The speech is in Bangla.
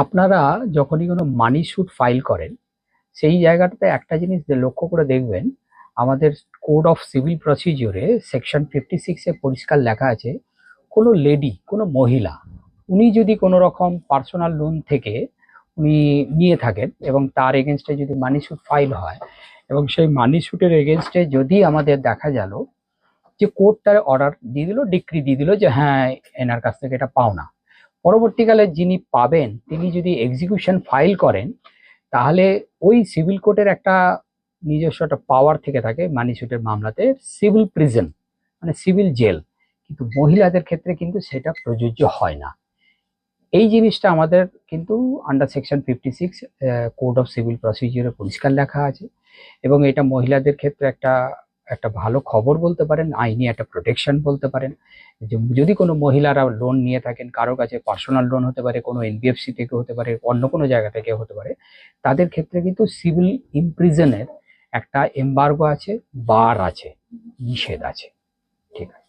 আপনারা যখনই কোনো মানি স্যুট ফাইল করেন, সেই জায়গাটাতে একটা জিনিস লক্ষ্য করে দেখবেন, আমাদের কোড অফ সিভিল প্রসিডিওরে সেকশন 56-এ পরিষ্কার লেখা আছে, কোনো লেডি, কোনো মহিলা, উনি যদি কোনো রকম পার্সোনাল লোন থেকে উনি নিয়ে থাকেন এবং তার এগেনস্টে যদি মানি স্যুট ফাইল হয় এবং সেই মানি স্যুটের এগেনস্টে যদি আমাদের দেখা গেল যে কোর্ট তার অর্ডার দিয়ে দিল, ডিক্রি দিয়ে দিল যে হ্যাঁ এনার কাছ থেকে এটা পাওনা, পরবর্তীকালে যিনি পাবেন তিনি যদি এক্সিকিউশন ফাইল করেন, তাহলে ওই সিভিল কোর্টের একটা নিজস্ব একটা পাওয়ার থেকে থাকে মানি স্যুটের মামলাতে, সিভিল প্রিজন মানে সিভিল জেল। কিন্তু মহিলাদের ক্ষেত্রে কিন্তু সেটা প্রযোজ্য হয় না। এই জিনিসটা আমাদের কিন্তু under section 56 code of civil প্রসিডিওরে পরিষ্কার লেখা আছে, এবং এটা মহিলাদের ক্ষেত্রে একটা একটা ভালো খবর বলতে পারেন, আইনি একটা প্রোটেকশন বলতে পারেন। যে যদি কোনো মহিলারা লোন নিয়ে থাকেন কারো কাছে, পার্সোনাল লোন হতে পারে, কোনো এনবিএফসি থেকে হতে পারে, অন্য কোনো জায়গা থেকে হতে পারে, তাদের ক্ষেত্রে কিন্তু সিভিল ইমপ্রিজনের একটা এমবার্গো আছে, বার আছে, নিষেধ আছে। ঠিক আছে।